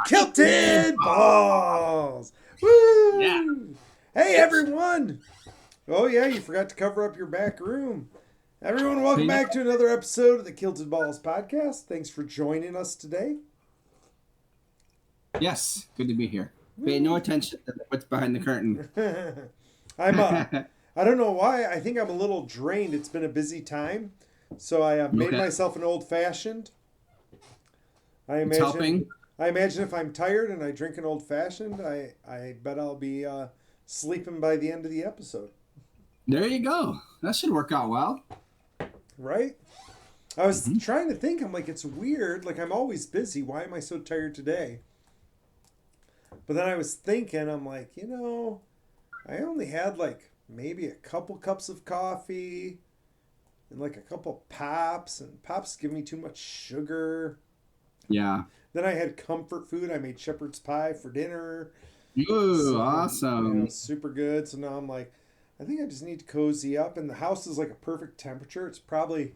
Kilted balls. Woo! Yeah. Hey everyone! Oh yeah, you forgot to cover up your back room. Everyone, welcome back to another episode of the Kilted Balls podcast. Thanks for joining us today. Yes, good to be here. Pay no attention to what's behind the curtain. I don't know why. I think I'm a little drained. It's been a busy time, so I have made Okay. myself an old fashioned. I It's imagine. helping. I imagine if I'm tired and I drink an old fashioned, I bet I'll be sleeping by the end of the episode. There you go. That should work out well. Right? I was trying to think. I'm like, it's weird. Like, I'm always busy. Why am I so tired today? But then I was thinking, I'm like, I only had like maybe a couple cups of coffee and like a couple pops, and pops give me too much sugar. Yeah. Then I had comfort food. I made shepherd's pie for dinner. Ooh, awesome. Super good. So now I'm like, I think I just need to cozy up. And the house is like a perfect temperature. It's probably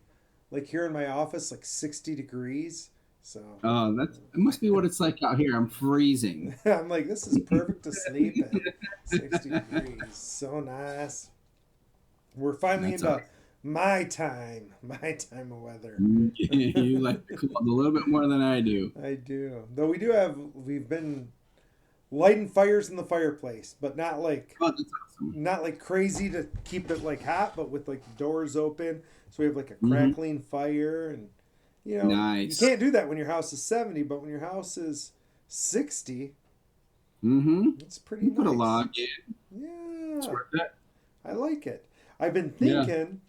like here in my office, like 60 degrees. So Oh, it must be what it's like out here. I'm freezing. I'm like, this is perfect to sleep in. 60 degrees. So nice. We're finally That's into all right. my time of weather. You like the cold a little bit more than I do. I do. Though we've been lighting fires in the fireplace, but not like Oh, that's awesome. crazy to keep it like hot, but with like the doors open. So we have like a crackling fire, and Nice. you can't do that when your house is 70, but when your house is 60, it's pretty You nice. put a log in. Yeah. It's worth it. I like it. I've been thinking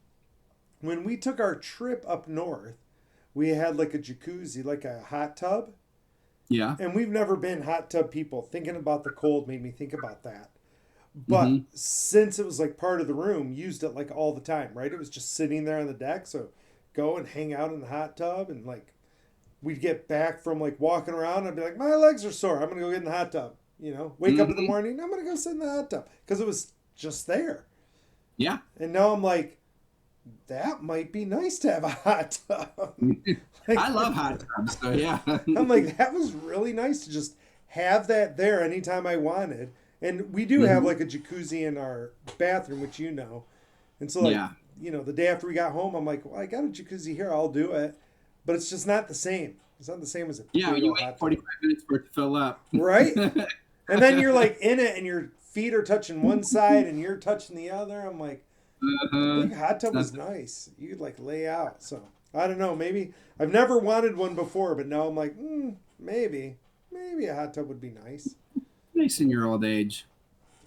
when we took our trip up north, we had like a jacuzzi, like a hot tub. Yeah. And we've never been hot tub people. Thinking about the cold made me think about that. But since it was like part of the room, used it like all the time, right? It was just sitting there on the deck. So go and hang out in the hot tub, and like we'd get back from like walking around. I'd be like, my legs are sore. I'm going to go get in the hot tub. Wake up in the morning. I'm going to go sit in the hot tub because it was just there. Yeah. And now I'm like, that might be nice to have a hot tub. Like, I love hot tubs, so yeah. I'm like, that was really nice to just have that there anytime I wanted. And we do have like a jacuzzi in our bathroom, which And so like, the day after we got home, I'm like, well, I got a jacuzzi here. I'll do it. But it's just not the same. It's not the same as a Yeah, big you old hot wait tub. 45 minutes for it to fill up. Right? And then you're like in it and your feet are touching one side and you're touching the other. I'm like, I think a hot tub was nice. You could like lay out. So I don't know. Maybe I've never wanted one before, but now I'm like, maybe a hot tub would be nice. Nice in your old age.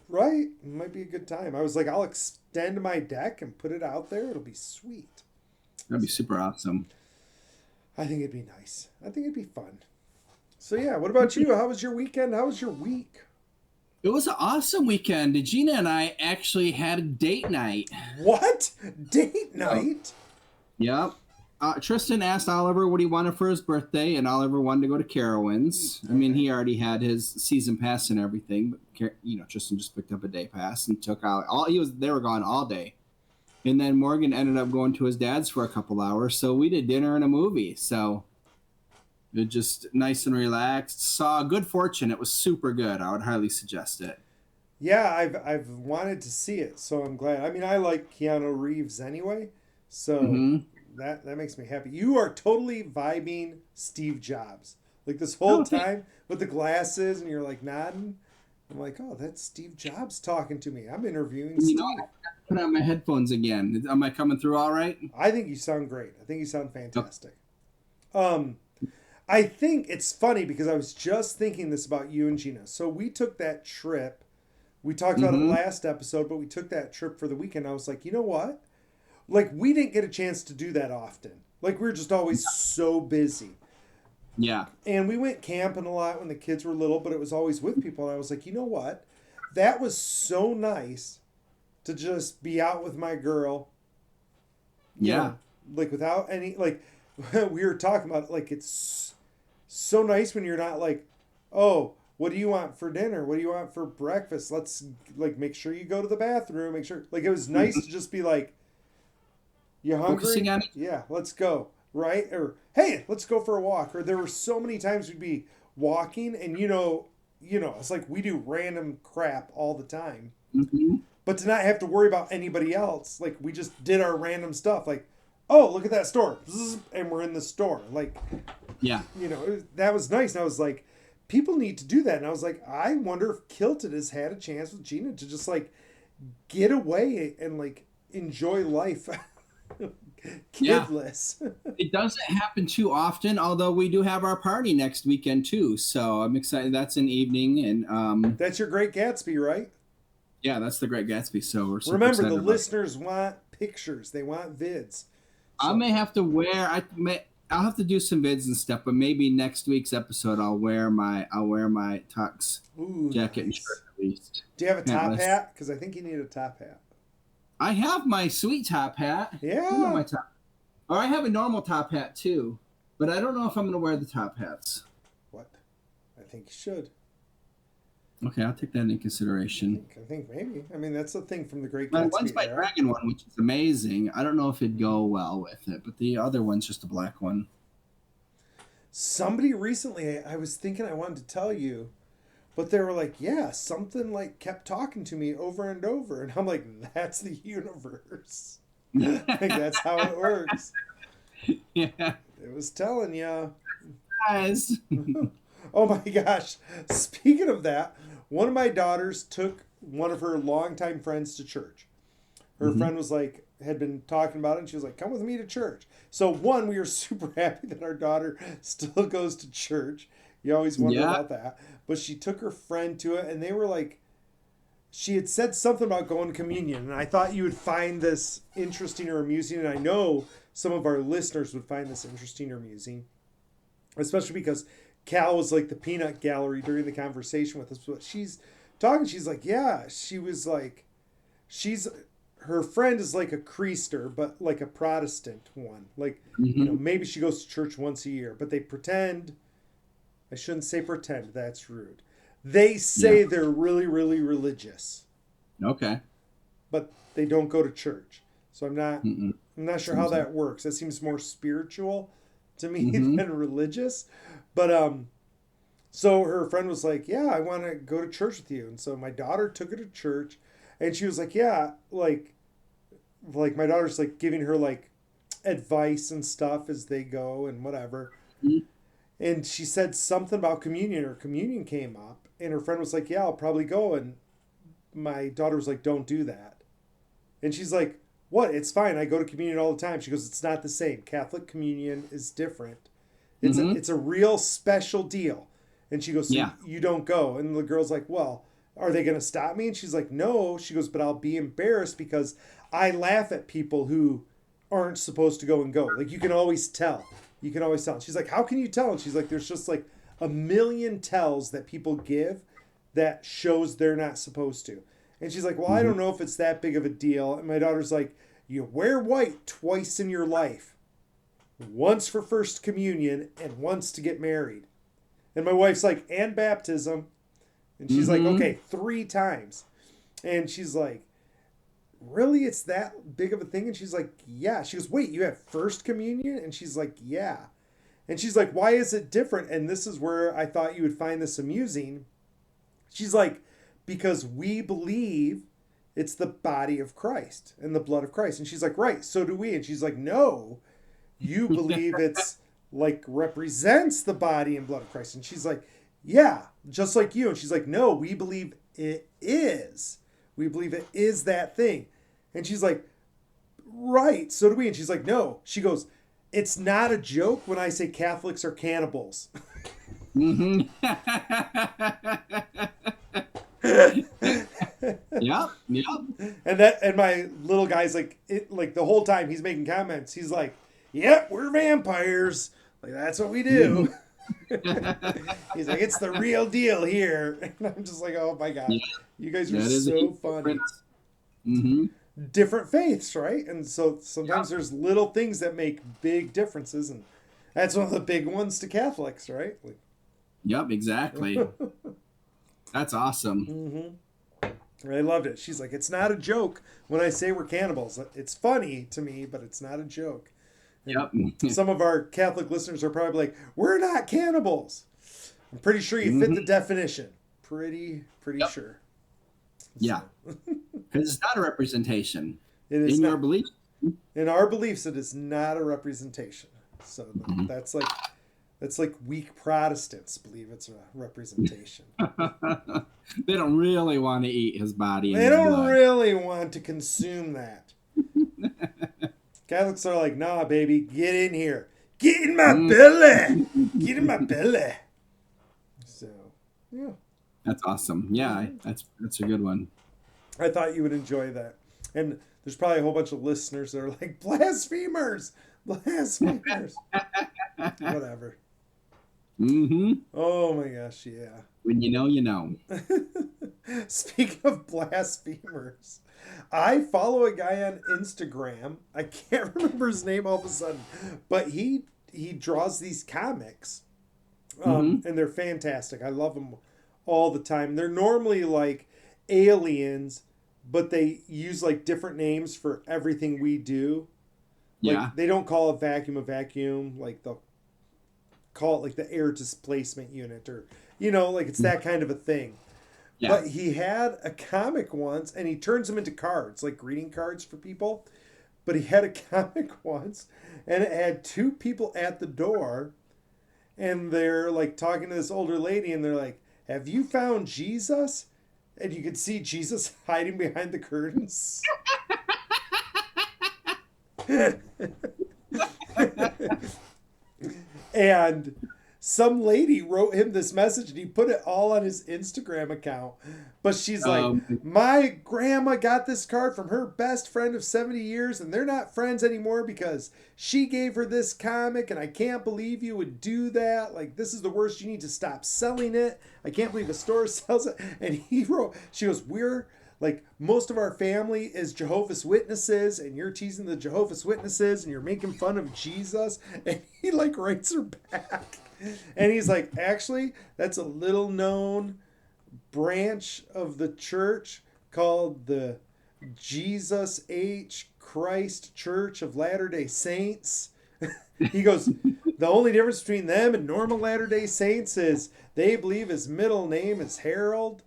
Right? It might be a good time. I was like, I'll extend my deck and put it out there. It'll be sweet. That'd be super awesome. I think it'd be nice. I think it'd be fun. So yeah, what about you? How was your weekend? How was your week? It was an awesome weekend. Gina and I actually had a date night. What? Date night? Yep. Tristan asked Oliver what he wanted for his birthday, and Oliver wanted to go to Carowinds. I mean, he already had his season pass and everything, but Tristan just picked up a day pass and took out they were gone all day. And then Morgan ended up going to his dad's for a couple hours, so we did dinner and a movie. So it was just nice and relaxed. Saw Good Fortune. It was super good. I would highly suggest it. Yeah, I've wanted to see it, so I'm glad. I mean, I like Keanu Reeves anyway, so that makes me happy. You are totally vibing Steve Jobs. Like this whole time with the glasses, and you're like nodding. I'm like, oh, that's Steve Jobs talking to me. I'm interviewing Steve. I put on my headphones again. Am I coming through all right? I think you sound great. I think you sound fantastic. I think it's funny because I was just thinking this about you and Gina. So we took that trip. We talked about it last episode, but we took that trip for the weekend. I was like, you know what? Like, we didn't get a chance to do that often. Like, we were just always so busy. Yeah. And we went camping a lot when the kids were little, but it was always with people. And I was like, you know what? That was so nice to just be out with my girl. Like, without any, like, we were talking about, like, it's so nice when you're not like, oh, what do you want for dinner? What do you want for breakfast? Let's, like, make sure you go to the bathroom. Make sure, like, it was nice to just be like, you hungry? Focusing on it? Yeah, let's go. right? Or hey, let's go for a walk. Or there were so many times we'd be walking, and it's like we do random crap all the time. Mm-hmm. But to not have to worry about anybody else, like we just did our random stuff, like, oh, look at that store, and we're in the store, like, Yeah. that was nice. And I was like, people need to do that. And I was like, I wonder if Kilted has had a chance with Gina to just like get away and like enjoy life, kidless. Yeah. It doesn't happen too often, although we do have our party next weekend too. So I'm excited. That's an evening, and That's your Great Gatsby, right? yeah, that's the Great Gatsby. So we're super Remember, the excited listeners want pictures. They want vids. So. I may have to wear. I'll have to do some vids and stuff, but maybe next week's episode I'll wear my tux jacket and shirt at least. Do you have a top hat? Because I think you need a top hat. I have my sweet top hat. Yeah. My top. Or I have a normal top hat too, but I don't know if I'm going to wear the top hats. What? I think you should. Okay, I'll take that into consideration. I think maybe. I mean, that's the thing from the Great Gatsby. Gatsby. One's my dragon one, which is amazing. I don't know if it'd go well with it, but the other one's just a black one. Somebody recently, I was thinking I wanted to tell you, but they were like, yeah, something like kept talking to me over and over. And I'm like, that's the universe. Like, that's how it works. Yeah. It was telling you. Guys. Oh my gosh. Speaking of that, one of my daughters took one of her longtime friends to church. Her friend was like, had been talking about it, and she was like, come with me to church. So one, we were super happy that our daughter still goes to church. You always wonder about that. But she took her friend to it, and they were like, she had said something about going to communion, and I thought you would find this interesting or amusing, and I know some of our listeners would find this interesting or amusing, especially because Cal was like the peanut gallery during the conversation with us. But she's talking, she's like, yeah, she was like, her friend is like a creaster, but like a Protestant one. Like, maybe she goes to church once a year, but they pretend, I shouldn't say pretend, that's rude. They say they're really, really religious. Okay. But they don't go to church. So I'm not sure how that works. That seems more spiritual to me than religious. But so her friend was like, yeah, I want to go to church with you. And so my daughter took her to church, and she was like, yeah, like my daughter's like giving her like advice and stuff as they go and whatever. And she said something about communion, or communion came up, and her friend was like, yeah, I'll probably go. And my daughter was like, don't do that. And she's like, what? It's fine. I go to communion all the time. She goes, it's not the same. Catholic communion is different. It's a real special deal. And she goes, so you don't go. And the girl's like, well, are they going to stop me? And she's like, no. She goes, but I'll be embarrassed because I laugh at people who aren't supposed to go and go. Like, you can always tell. You can always tell. And she's like, how can you tell? And she's like, there's just like a million tells that people give that shows they're not supposed to. And she's like, well, I don't know if it's that big of a deal. And my daughter's like, you wear white twice in your life. Once for first communion and once to get married. And my wife's like, and baptism. And she's like, okay, 3 times. And she's like, really? It's that big of a thing? And she's like, yeah. She goes, wait, you have first communion? And she's like, yeah. And she's like, why is it different? And this is where I thought you would find this amusing. She's like, because we believe it's the body of Christ and the blood of Christ. And she's like, right, so do we. And she's like, no, you believe it's like represents the body and blood of Christ. And she's like, yeah, just like you. And she's like, no, we believe it is. We believe it is that thing. And she's like, right, so do we. And she's like, no. She goes, it's not a joke when I say Catholics are cannibals. Yeah. And my little guy's like, the whole time he's making comments, he's like, yep, we're vampires. Like, that's what we do. He's like, it's the real deal here. And I'm just like, oh my God. Yeah. You guys are so funny. Different faiths, right? And so sometimes there's little things that make big differences. And that's one of the big ones to Catholics, right? Like, yep, exactly. That's awesome. I loved it. She's like, it's not a joke when I say we're cannibals. It's funny to me, but it's not a joke. Yep. Some of our Catholic listeners are probably like, "We're not cannibals." I'm pretty sure you fit the definition. Pretty sure. Yeah. Because it's not a representation. It is in not. your belief. In our beliefs, it is not a representation. So that's like weak Protestants believe it's a representation. They don't really want to eat his body. They don't really want to consume that. Catholics are like, nah, baby, get in here. Get in my belly. Get in my belly. So, yeah. That's awesome. Yeah, that's a good one. I thought you would enjoy that. And there's probably a whole bunch of listeners that are like, blasphemers. Blasphemers. Whatever. Mm-hmm. Oh my gosh, yeah. When you know, you know. Speaking of blasphemers, I follow a guy on Instagram. I can't remember his name all of a sudden, but he draws these comics, and they're fantastic. I love them all the time. They're normally like aliens, but they use like different names for everything we do. Like, they don't call a vacuum. Like, they'll call it like the air displacement unit, or like it's that kind of a thing. Yeah. But he had a comic once, and he turns them into cards, like greeting cards for people. But he had a comic once, and it had two people at the door, and they're like talking to this older lady, and they're like, "Have you found Jesus?" And you could see Jesus hiding behind the curtains. And some lady wrote him this message, and he put it all on his Instagram account. But she's like, my grandma got this card from her best friend of 70 years, and they're not friends anymore because she gave her this comic, and I can't believe you would do that. Like, this is the worst. You need to stop selling it. I can't believe the store sells it. And she goes, we're like, most of our family is Jehovah's Witnesses, and you're teasing the Jehovah's Witnesses, and you're making fun of Jesus. And he like writes her back. And he's like, actually, that's a little known branch of the church called the Jesus H. Christ Church of Latter-day Saints. He goes, the only difference between them and normal Latter-day Saints is they believe his middle name is Harold.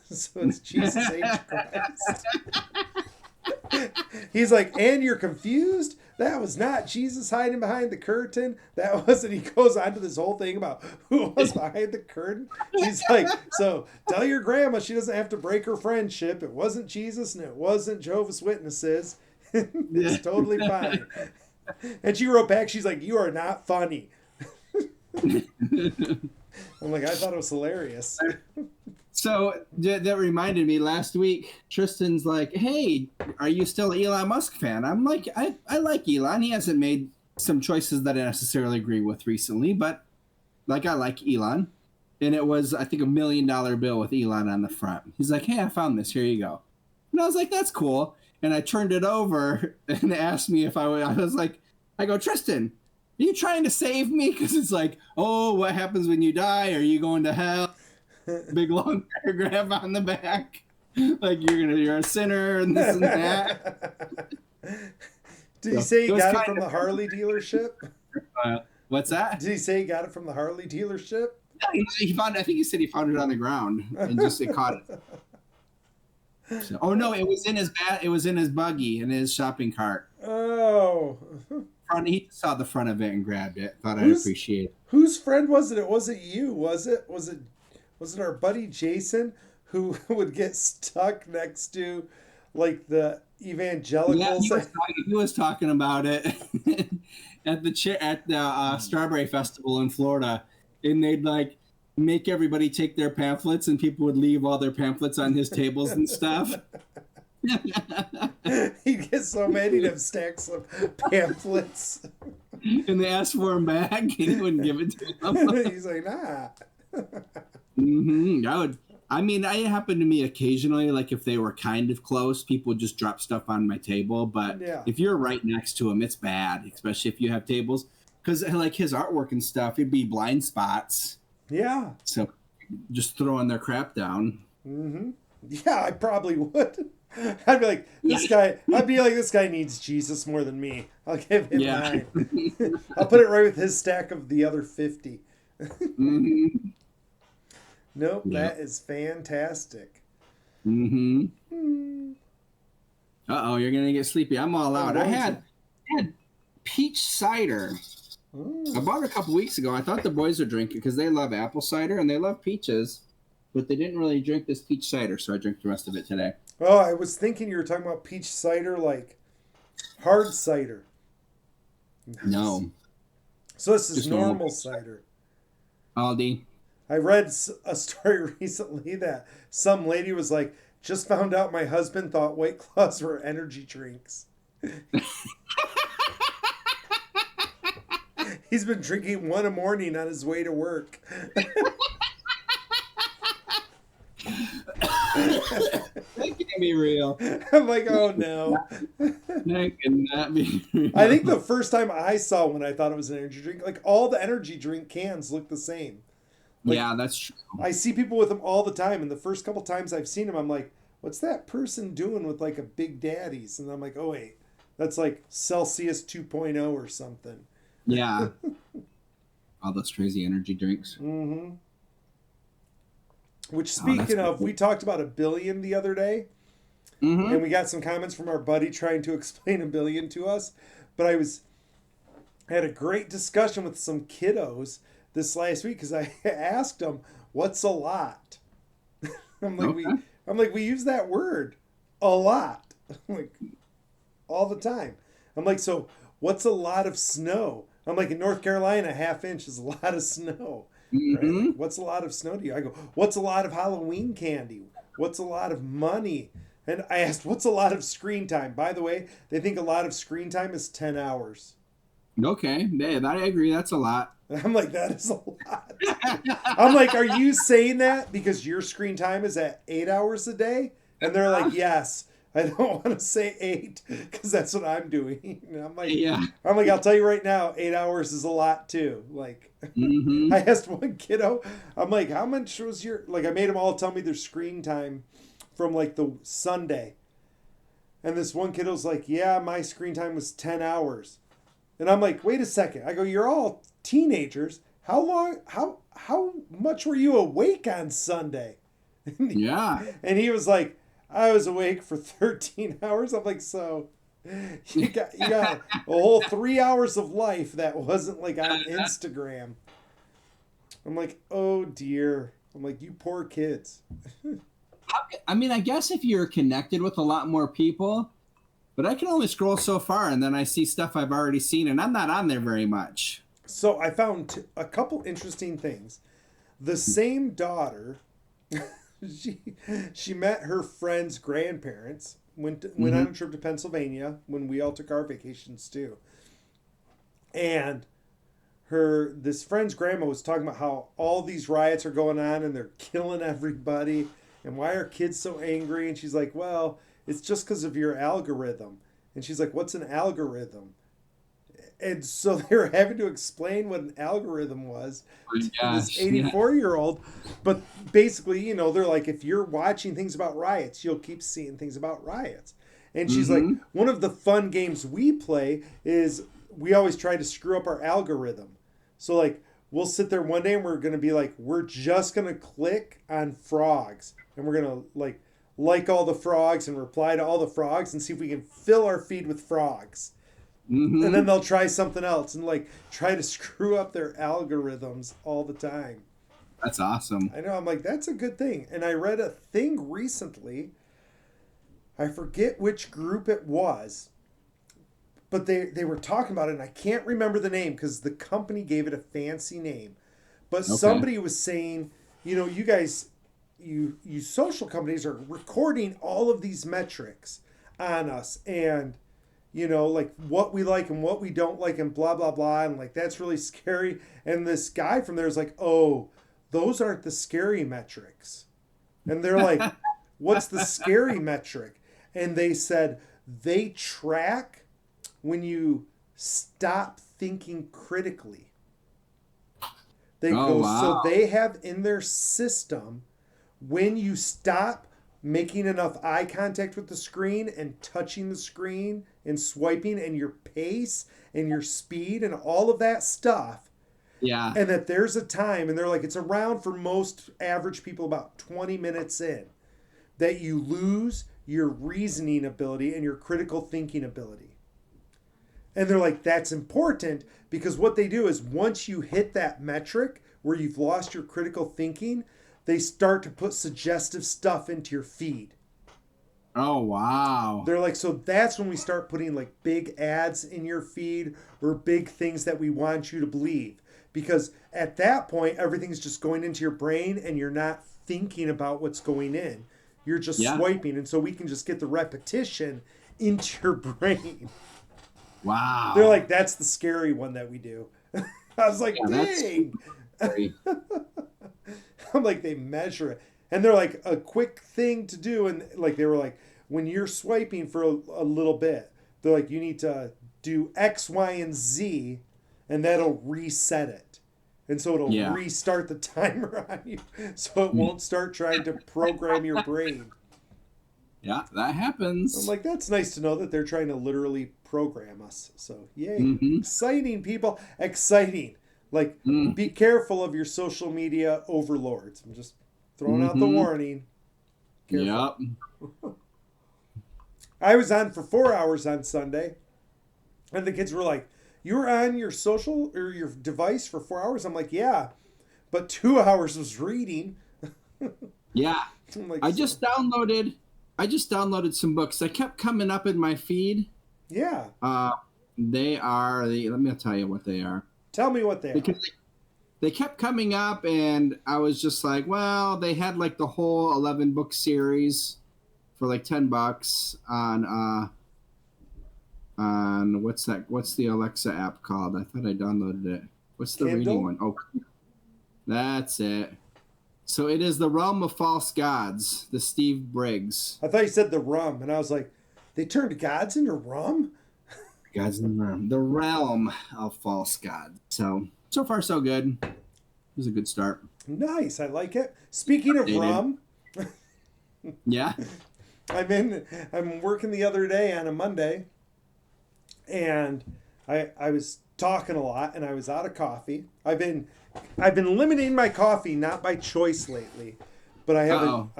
So it's Jesus H. Christ. He's like, and you're confused? That was not Jesus hiding behind the curtain. That wasn't. He goes on to this whole thing about who was behind the curtain. He's like, so tell your grandma she doesn't have to break her friendship. It wasn't Jesus, and it wasn't Jehovah's Witnesses. It's totally fine. And she wrote back, she's like, you are not funny. I'm like, I thought it was hilarious. So that reminded me, last week, Tristan's like, hey, are you still an Elon Musk fan? I'm like, I like Elon. He hasn't made some choices that I necessarily agree with recently, but like, I like Elon. And it was, I think, $1 million bill with Elon on the front. He's like, hey, I found this. Here you go. And I was like, that's cool. And I turned it over and asked me if I was like, I go, Tristan, are you trying to save me? Because it's like, oh, what happens when you die? Are you going to hell? Big long paragraph on the back, like you're a sinner and this and that. Did he say he got it from the Harley dealership? What's that? Did he say he got it from the Harley dealership? He found. I think he said he found it on the ground and just it caught it. So, oh no, it was in his It was in his buggy in his shopping cart. Oh. He saw the front of it and grabbed it. Thought I'd appreciate it. Whose friend was it? It wasn't you, was it? Was it our buddy Jason who would get stuck next to like the evangelicals? Yeah, he was talking about it at the Strawberry Festival in Florida, and they'd like make everybody take their pamphlets, and people would leave all their pamphlets on his tables and stuff. He'd get so mad he'd have stacks of pamphlets. And they asked for him back, and he wouldn't give it to them. He's like, nah. I happen to me occasionally, like if they were kind of close, people would just drop stuff on my table. But if you're right next to them, it's bad, especially if you have tables. Because like his artwork and stuff, it'd be blind spots. Yeah. So just throwing their crap down. Mm-hmm. Yeah, I probably would. I'd be like, this guy needs Jesus more than me. I'll give him Yeah. mine. I'll put it right with his stack of the other 50. Mm-hmm. Nope, Yep. that is fantastic. Mm-hmm. Hmm. Uh-oh, you're gonna get sleepy. I'm all I'm out. I going had, to. I had peach cider. I Mm. bought it a couple weeks ago. I thought the boys would drink it because they love apple cider and they love peaches, but they didn't really drink this peach cider, so I drank the rest of it today. Oh, I was thinking you were talking about peach cider, like hard cider. Nice. No, So this is just normal normal peach cider. cider. Aldi. I read a story recently that some lady was like, just found out my husband thought White Claws were energy drinks. He's been drinking one a morning on his way to work. That can't be real. I'm like, oh no. That cannot be I think real. the first time I saw one, I thought it was an energy drink. Like all the energy drink cans look the same. Like Yeah, that's true. I see people with them all the time, and the first couple times I've seen them, I'm like, what's that person doing with like a Big Daddy's? And I'm like, oh wait, that's like Celsius 2.0 or something. Yeah, all those crazy energy drinks. Mm-hmm. Which, Oh, that's speaking of, cool. we talked about a billion the other day, and Mm-hmm. we got some comments from our buddy trying to explain a billion to us. But I had a great discussion with some kiddos this last week because I asked them, "What's a lot?" I'm like, we, Okay. I'm like, we use that word a lot, like all the time. I'm like, so what's a lot of snow? I'm like, in North Carolina, a half inch is a lot of snow, right? Like, Mm-hmm. what's a lot of snow to you? I go, what's a lot of Halloween candy? What's a lot of money? And I asked, what's a lot of screen time? By the way, they think a lot of screen time is 10 hours. Okay. Yeah, I agree. That's a lot. I'm like, that is a lot. I'm like, are you saying that because your screen time is at 8 hours a day? And they're like, yes. I don't want to say eight because that's what I'm doing. And Yeah. I'm like, I'll tell you right now, 8 hours is a lot too. Like, Mm-hmm. I asked one kiddo, I'm like, how much was your, like, I made them all tell me their screen time from like the Sunday. And this one kiddo's like, yeah, my screen time was 10 hours. And I'm like, wait a second. I go, you're all teenagers. How much were you awake on Sunday? Yeah. And he was like, I was awake for 13 hours. I'm like, so you got a whole 3 hours of life that wasn't like on Instagram. I'm like, oh dear. I'm like, you poor kids. I mean, I guess if you're connected with a lot more people, but I can only scroll so far and then I see stuff I've already seen and I'm not on there very much. So I found a couple interesting things. The same daughter, she she met her friend's grandparents. Went Mm-hmm. on a trip to Pennsylvania when we all took our vacations too. And this friend's grandma was talking about how all these riots are going on and they're killing everybody and why are kids so angry, and she's like, well, it's just because of your algorithm. And she's like, what's an algorithm? And so they were having to explain what an algorithm was Oh my to this gosh. Yeah. 84-year-old. But basically, they're like, if you're watching things about riots, you'll keep seeing things about riots. And she's like, Mm-hmm. one of the fun games we play is we always try to screw up our algorithm. So, like, we'll sit there one day and we're going to be like, we're just going to click on frogs. And we're going to, like all the frogs and reply to all the frogs and see if we can fill our feed with frogs. And then Mm-hmm. they'll try something else and like try to screw up their algorithms all the time. That's awesome. I know, I'm like, that's a good thing. And I read a thing recently, I forget which group it was, but they were talking about it, and I can't remember the name because the company gave it a fancy name. But Okay. somebody was saying, you guys, you social companies are recording all of these metrics on us, and like what we like and what we don't like and blah blah blah, and like that's really scary. And this guy from there is like, oh, those aren't the scary metrics. And they're like, what's the scary metric? And they said they track when you stop thinking critically. They Oh go, so wow. they have in their system when you stop making enough eye contact with the screen and touching the screen and swiping and your pace and your speed and all of that stuff. Yeah. And that there's a time, and they're like, it's around for most average people about 20 minutes in, that you lose your reasoning ability and your critical thinking ability. And they're like, that's important because what they do is once you hit that metric where you've lost your critical thinking, they start to put suggestive stuff into your feed. Oh, wow. They're like, so that's when we start putting like big ads in your feed or big things that we want you to believe. Because at that point, everything's just going into your brain and you're not thinking about what's going in. You're just swiping. And so we can just get the repetition into your brain. Wow. They're like, that's the scary one that we do. I was like, dang. I'm like, they measure it. And they're like, a quick thing to do. And like, they were like, when you're swiping for a little bit, they're like, you need to do X, Y, and Z, and that'll reset it. And so it'll restart the timer on you so it won't start trying to program your brain. Yeah, that happens. I'm like, that's nice to know that they're trying to literally program us. So, yay. Exciting, people. Exciting. Like, be careful of your social media overlords. I'm just throwing out the warning. Careful. Yep. I was on for 4 hours on Sunday, and the kids were like, you were on your social or your device for 4 hours? I'm like, yeah, but 2 hours was reading. Yeah. Like, I just downloaded some books. They kept coming up in my feed. Yeah. Let me tell you what they are. Tell me what they are. They kept coming up, and I was just like, well, they had like the whole 11 book series for like $10 on what's the Alexa app called? I thought I downloaded it. What's the Kindle? reading one? Oh, that's it. So it is The Realm of False Gods, the Steve Briggs. I thought you said the rum, and I was like, they turned gods into rum? Gods in the Realm. The Realm of False Gods. So far so good. It was a good start. Nice, I like it. Speaking of rum, yeah, I'm working the other day on a Monday, and I was talking a lot, and I was out of coffee. I've been limiting my coffee, not by choice lately, but I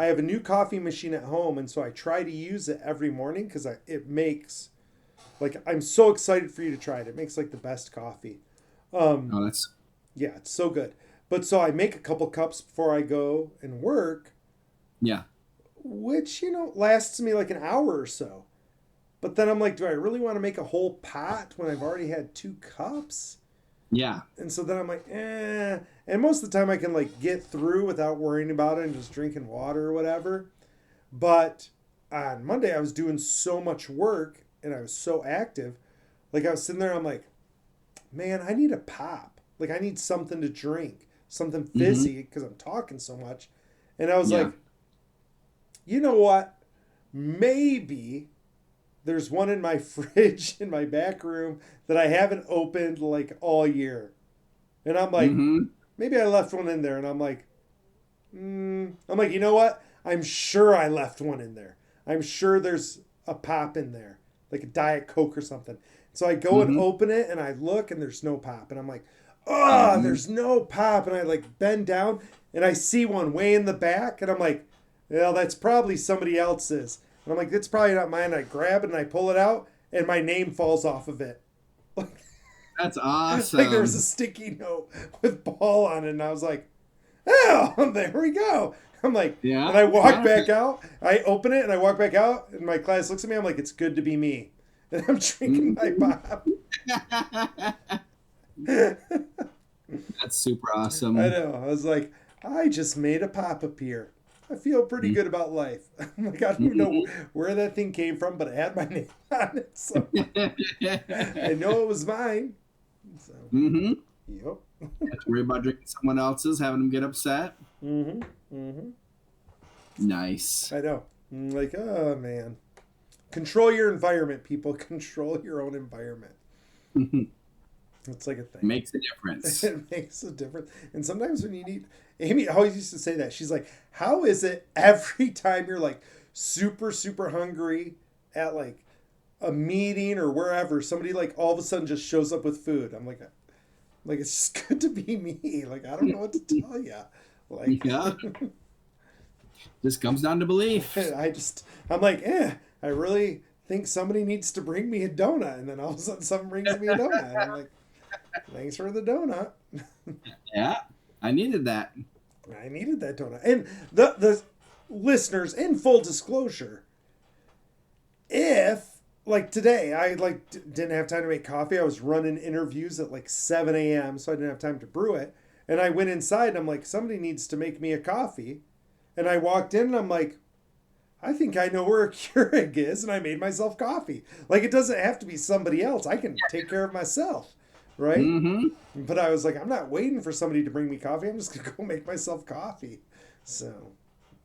have a new coffee machine at home, and so I try to use it every morning because it makes, like, I'm so excited for you to try it. It makes like the best coffee. Yeah, it's so good. But so I make a couple cups before I go and work. Yeah. Which, lasts me like an hour or so. But then I'm like, do I really want to make a whole pot when I've already had 2 cups? Yeah. And so then I'm like, eh. And most of the time I can like get through without worrying about it and just drinking water or whatever. But on Monday I was doing so much work and I was so active. Like I was sitting there, I'm like, man, I need a pop. Like I need something to drink, something fizzy because I'm talking so much. And I was like, you know what? Maybe there's one in my fridge in my back room that I haven't opened like all year. And I'm like, maybe I left one in there. And I'm like, you know what? I'm sure I left one in there. I'm sure there's a pop in there, like a Diet Coke or something. So I go and open it and I look and there's no pop. And I'm like, there's no pop. And I like bend down and I see one way in the back. And I'm like, well, that's probably somebody else's. And I'm like, that's probably not mine. I grab it and I pull it out and my name falls off of it. That's awesome. Like there was a sticky note with ball on it. And I was like, oh, there we go. I'm like, yeah. And I walk back out. I open it and I walk back out. And my class looks at me. I'm like, it's good to be me. And I'm drinking my pop. That's super awesome. I know. I was like, I just made a pop appear. I feel pretty good about life. I'm like, I don't know where that thing came from, but it had my name on it. So I know it was mine. So, Yep. You have to worry about drinking someone else's, having them get upset. Nice. I know. I'm like, oh, man. Control your environment, people. Control your own environment. It's like a thing. Makes a difference. It makes a difference. And sometimes when you need, Amy always used to say that. She's like, how is it every time you're like super, super hungry at like a meeting or wherever, somebody like all of a sudden just shows up with food? I'm like it's just good to be me. Like, I don't know what to tell you. Like, Yeah. Just comes down to belief. I'm like, I really think somebody needs to bring me a donut. And then all of a sudden someone brings me a donut. And I'm like, thanks for the donut. Yeah, I needed that. I needed that donut. And the listeners, in full disclosure, if like today I like didn't have time to make coffee, I was running interviews at like 7 a.m. so I didn't have time to brew it. And I went inside and I'm like, somebody needs to make me a coffee. And I walked in and I'm like, I think I know where a Keurig is, and I made myself coffee. Like, it doesn't have to be somebody else. I can take care of myself, right? Mm-hmm. But I was like, I'm not waiting for somebody to bring me coffee. I'm just gonna go make myself coffee. So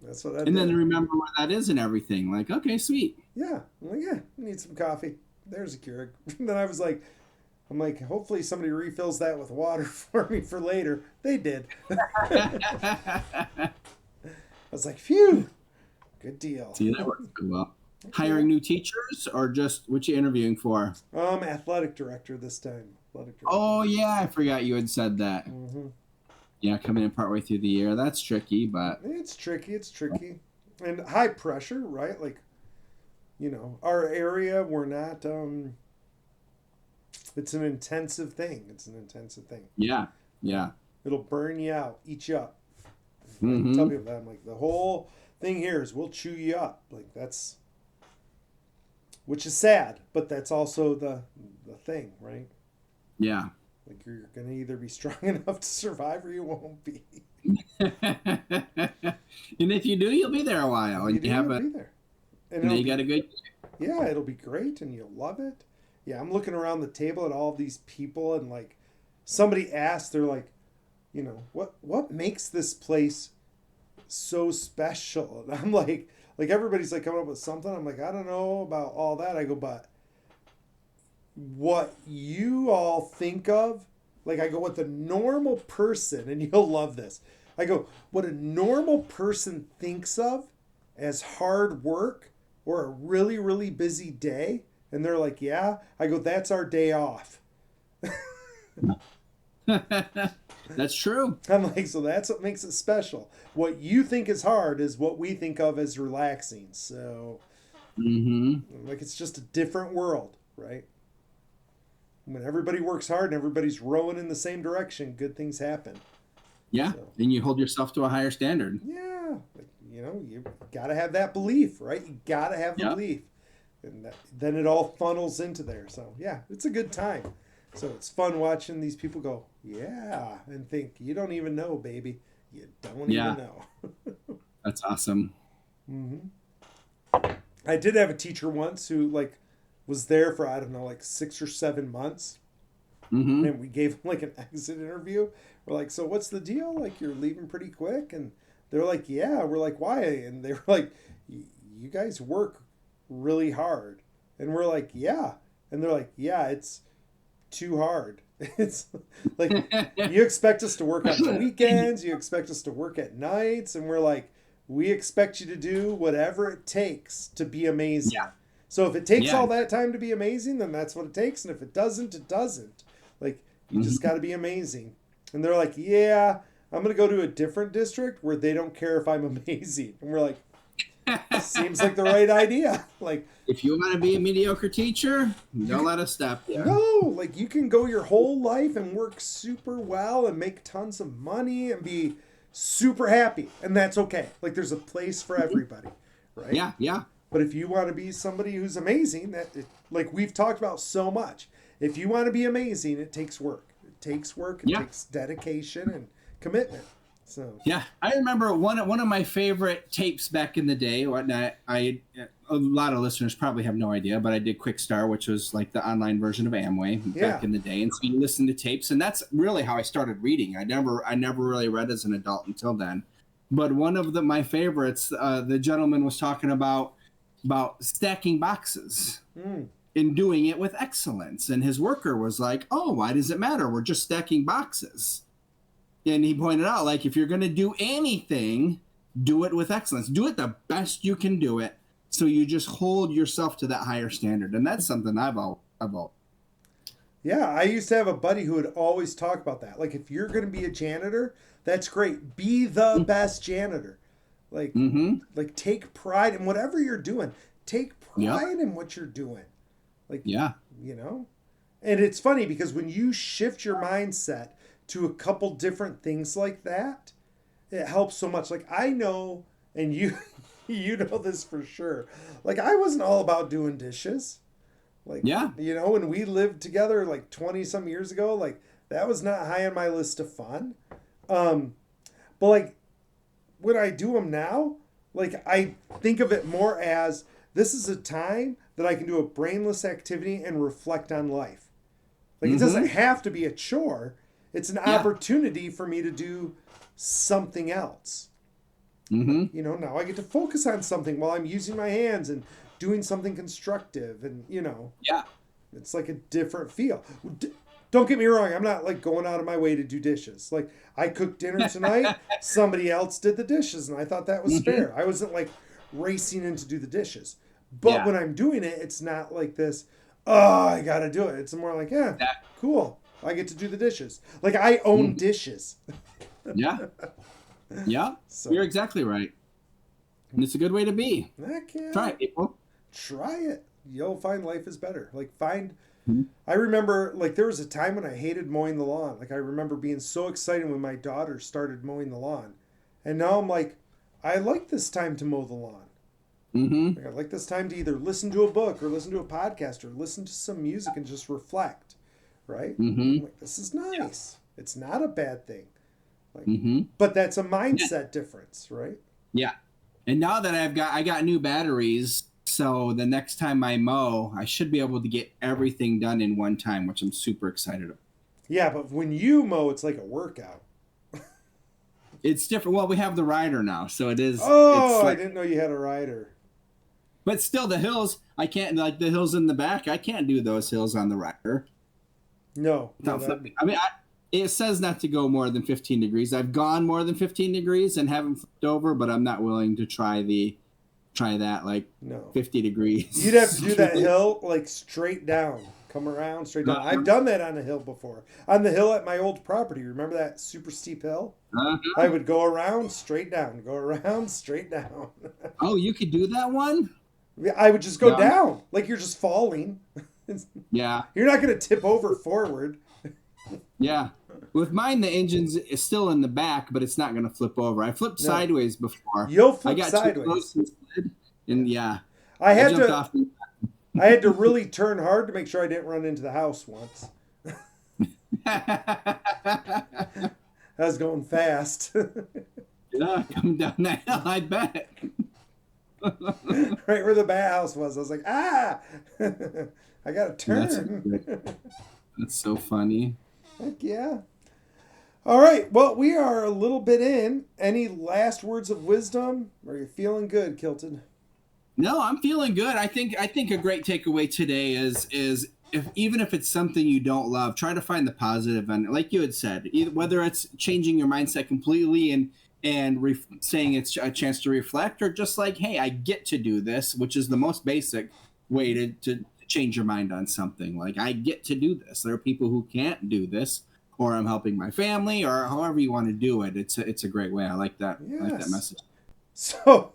that's what I did. And then remember where that is and everything. Like, okay, sweet. Yeah, I'm like, I need some coffee. There's a Keurig. And then I'm like, hopefully somebody refills that with water for me for later. They did. I was like, phew. Good deal. See, that works well. Hiring new teachers or just what you interviewing for? Athletic director this time. Athletic director. Oh, yeah, I forgot you had said that. Mm-hmm. Yeah, coming in partway through the year. That's tricky, but... It's tricky. And high pressure, right? Like, our area, we're not... it's an intensive thing. Yeah. It'll burn you out, eat you up. Mm-hmm. I tell people that. I'm like, the whole thing here is we'll chew you up. Like, that's... Which is sad, but that's also the thing, right? Yeah. Like, you're going to either be strong enough to survive or you won't be. And if you do, you'll be there a while. And you'll be there. And you got a good... Yeah, it'll be great and you'll love it. Yeah, I'm looking around the table at all these people and, like, somebody asked, they're like, what makes this place so special? And I'm like everybody's like coming up with something. I'm like, I don't know about all that. I go, but what you all think of, like, I go, what the normal person, and you'll love this. I go, what a normal person thinks of as hard work or a really, really busy day. And they're like, yeah. I go, that's our day off. That's true. I'm like, so that's what makes it special. What you think is hard is what we think of as relaxing. So, like, it's just a different world, right? When everybody works hard and everybody's rowing in the same direction, good things happen. Yeah, so, and you hold yourself to a higher standard. Yeah, like, you got to have that belief, right? You got to have the belief. And then it all funnels into there. So, yeah, it's a good time. So it's fun watching these people go, yeah, and think, you don't even know, baby. You don't even know. That's awesome. Mm-hmm. I did have a teacher once who, like, was there for, I don't know, like 6 or 7 months. Mm-hmm. And we gave him, like, an exit interview. We're like, so what's the deal? Like, you're leaving pretty quick? And they're like, yeah. We're like, why? And they were like, you guys work really hard. And we're like, yeah. And they're like, yeah, it's too hard. It's like, you expect us to work on the weekends, you expect us to work at nights, and we're like, we expect you to do whatever it takes to be amazing. Yeah. So if it takes all that time to be amazing, then that's what it takes. And if it doesn't, it doesn't. Like, you just got to be amazing. And they're like, yeah, I'm going to go to a different district where they don't care if I'm amazing. And we're like, seems like the right idea. Like, if you want to be a mediocre teacher, don't let us stop you. No, like, you can go your whole life and work super well and make tons of money and be super happy, and that's okay. Like, there's a place for everybody, right? Yeah. But if you want to be somebody who's amazing, like we've talked about so much, if you want to be amazing, it takes work. It takes dedication and commitment. So yeah, I remember one of my favorite tapes back in the day. A lot of listeners probably have no idea, but I did Quick Start, which was like the online version of Amway back in the day, and so you listen to tapes, and that's really how I started reading. I never really read as an adult until then. But one of my favorites, the gentleman was talking about stacking boxes. in doing it with excellence. And his worker was like, oh, why does it matter? We're just stacking boxes. And he pointed out, like, if you're going to do anything, do it with excellence. Do it the best you can do it. So you just hold yourself to that higher standard. And that's something I've Yeah, I used to have a buddy who would always talk about that. Like, if you're going to be a janitor, that's great. Be the best janitor. Like, like take pride in whatever you're doing. Take pride in what you're doing. Like, you know? And it's funny because when you shift your mindset to a couple different things like that, it helps so much. Like, I know, and you you know this for sure. Like, I wasn't all about doing dishes. Like, you know, when we lived together like 20 some years ago, like that was not high on my list of fun. But like when I do them now, like I think of it more as this is a time that I can do a brainless activity and reflect on life. Like it doesn't have to be a chore. It's an opportunity for me to do something else. You know, now I get to focus on something while I'm using my hands and doing something constructive, and you know, it's like a different feel. Don't get me wrong, I'm not like going out of my way to do dishes. Like I cooked dinner tonight, somebody else did the dishes, and I thought that was fair. I wasn't like racing in to do the dishes. But when I'm doing it, it's not like this, oh, I gotta do it. It's more like, cool, I get to do the dishes. Like I own dishes. So, you're exactly right. And it's a good way to be. Try it, people. Try it. You'll find life is better. Like I remember like there was a time when I hated mowing the lawn. Like I remember being so excited when my daughter started mowing the lawn. And now I'm like, I like this time to mow the lawn. Like, I like this time to either listen to a book or listen to a podcast or listen to some music and just reflect. Right? I'm like, this is nice. It's not a bad thing. Like, but that's a mindset difference, right? Yeah. And now that I got new batteries, so the next time I mow, I should be able to get everything done in one time, which I'm super excited about. Yeah, but when you mow, it's like a workout. It's different. Well, we have the rider now, so it is. Oh, I didn't know you had a rider. But still, the hills, I can't, like the hills in the back, I can't do those hills on the rider. No. I mean, it says not to go more than 15 degrees. I've gone more than 15 degrees and haven't flipped over, but I'm not willing to try that like 50 degrees. You'd have to do that hill like straight down. Come around straight down. I've done that on a hill before. On the hill at my old property. Remember that super steep hill? I would go around, straight down. Go around, straight down. Oh, you could do that one? I would just go down. Like you're just falling. Yeah. You're not going to tip over forward. Yeah. With mine, the engine's is still in the back, but it's not going to flip over. I flipped sideways before. You'll flip I got sideways. too close to the sled, and I had to really turn hard to make sure I didn't run into the house once. I was going fast. Yeah, coming down that hill, I bet. Right where the bat house was. I was like, I got to turn. That's so funny. Heck yeah. All right. Well, we are a little bit in. Any last words of wisdom? Are you feeling good, Kilton? No, I'm feeling good. I think a great takeaway today is even if it's something you don't love, try to find the positive. And like you had said, whether it's changing your mindset completely and saying it's a chance to reflect, or just like, hey, I get to do this, which is the most basic way to change your mind on something. Like, I get to do this. There are people who can't do this, or I'm helping my family, or however you want to do it. It's a great way. I like that. Yes. I like that message. So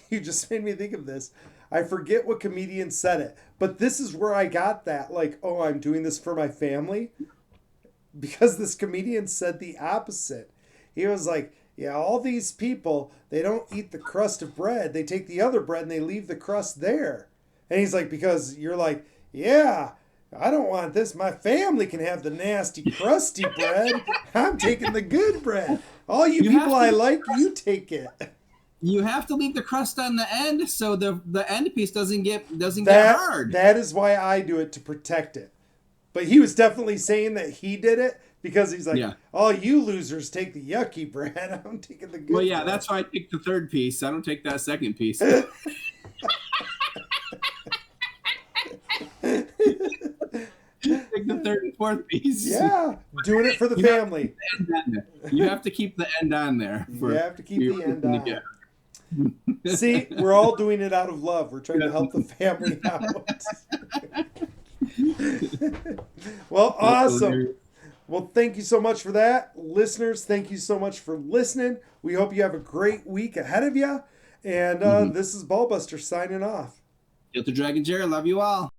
you just made me think of this. I forget what comedian said it, but this is where I got that. Like, oh, I'm doing this for my family, because this comedian said the opposite. He was like, yeah, all these people, they don't eat the crust of bread. They take the other bread and they leave the crust there. And he's like, because you're like, yeah, I don't want this. My family can have the nasty, crusty bread. I'm taking the good bread. All you people I like, you take it. You have to leave the crust on the end so the end piece doesn't get hard. That is why I do it, to protect it. But he was definitely saying that he did it because he's like, all you losers take the yucky bread. I'm taking the good bread. That's why I take the third piece. I don't take that second piece. pick the third and fourth piece. Yeah, doing it for the family. You have to keep the end on there. You have to keep the end on. See, we're all doing it out of love. We're trying to help the family out. Well, awesome. Well, thank you so much for that. Listeners, thank you so much for listening. We hope you have a great week ahead of you. And this is Ballbuster signing off. Get the Dragon Jerry. Love you all.